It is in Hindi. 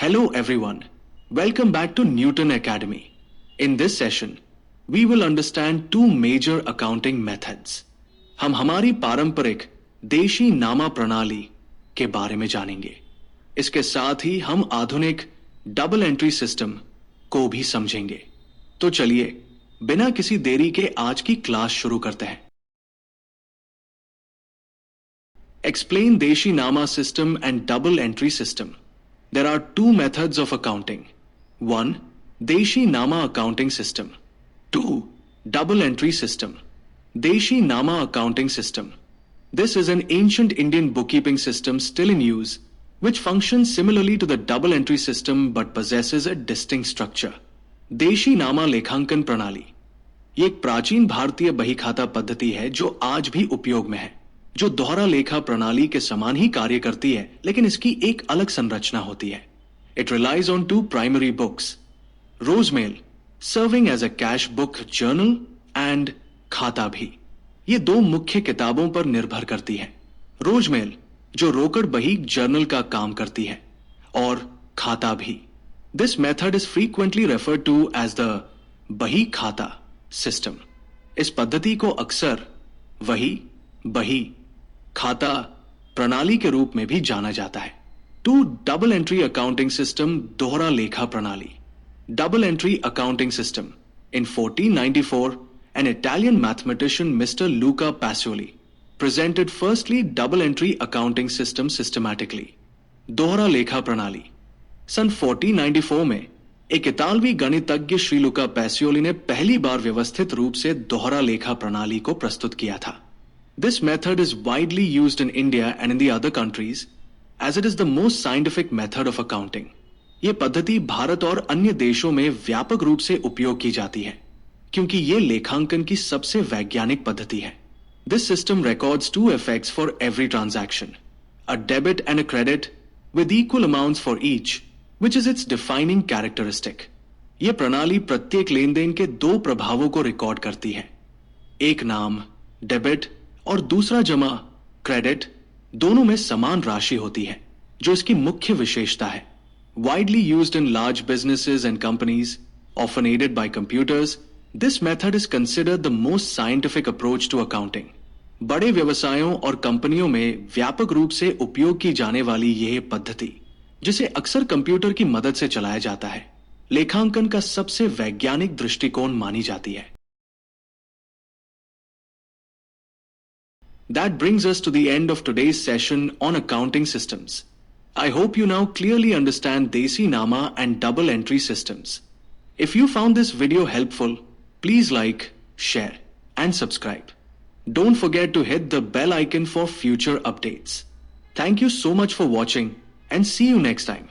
Hello everyone. Welcome back to Newton Academy. In this session, we will understand two major accounting methods. हम हमारी पारंपरिक देशी नामा प्रणाली के बारे में जानेंगे. इसके साथ ही हम आधुनिक डबल एंट्री सिस्टम को भी समझेंगे. तो चलिए बिना किसी देरी के आज की क्लास शुरू करते हैं. Explain Deshi Nama system and double entry system. There are two methods of accounting. 1. Deshi Nama accounting system. 2. Double entry system. Deshi Nama accounting system. This is an ancient Indian bookkeeping system still in use, which functions similarly to the double entry system but possesses a distinct structure. देशी नामा लेखांकन प्रणाली ये एक प्राचीन भारतीय बहीखाता पद्धति है जो आज भी उपयोग में है, जो दोहरा लेखा प्रणाली के समान ही कार्य करती है, लेकिन इसकी एक अलग संरचना होती है. It relies on two primary books, रोजमेल serving as a cash book journal and खाता भी. ये दो मुख्य किताबों पर निर्भर करती है. रोजमेल जो रोकड़ बही जर्नल का काम करती है, और खाता भी. This method is frequently referred to as the बही खाता system. इस पद्धति को अक्सर वही बही खाता प्रणाली के रूप में भी जाना जाता है. Two double entry accounting system दोहरा लेखा प्रणाली. Double entry accounting system. In 1494, an Italian mathematician Mr. Luca Pacioli presented firstly double entry accounting system systematically. दोहरा लेखा प्रणाली. सन 1494 में एक इतालवी गणितज्ञ श्री लुका पैसियोली ने पहली बार व्यवस्थित रूप से दोहरा लेखा प्रणाली को प्रस्तुत किया था. This method is widely used in India and in the other countries as it is the most scientific method of accounting. यह पद्धति भारत और अन्य देशों में व्यापक रूप से उपयोग की जाती है क्योंकि यह लेखांकन की सबसे वैज्ञानिक पद्धति है. This system records two effects for every transaction, a debit and a credit with equal amounts for each, which is its defining characteristic. यह प्रणाली प्रत्येक लेन देन के दो प्रभावों को रिकॉर्ड करती है. एक नाम डेबिट और दूसरा जमा क्रेडिट दोनों में समान राशि होती है, जो इसकी मुख्य विशेषता है. Widely used in large businesses and companies, often aided by computers, this method is considered the most scientific approach to accounting. बड़े व्यवसायों और कंपनियों में व्यापक रूप से उपयोग की जाने वाली यह पद्धति, जिसे अक्सर कंप्यूटर की मदद से चलाया जाता है, लेखांकन का सबसे वैज्ञानिक दृष्टिकोण मानी जाती है. That brings us to the end of today's session on accounting systems. I hope you now clearly understand Desi Nama and double entry systems. If you found this video helpful, please like, share, and subscribe. Don't forget to hit the bell icon for future updates. Thank you so much for watching, and see you next time.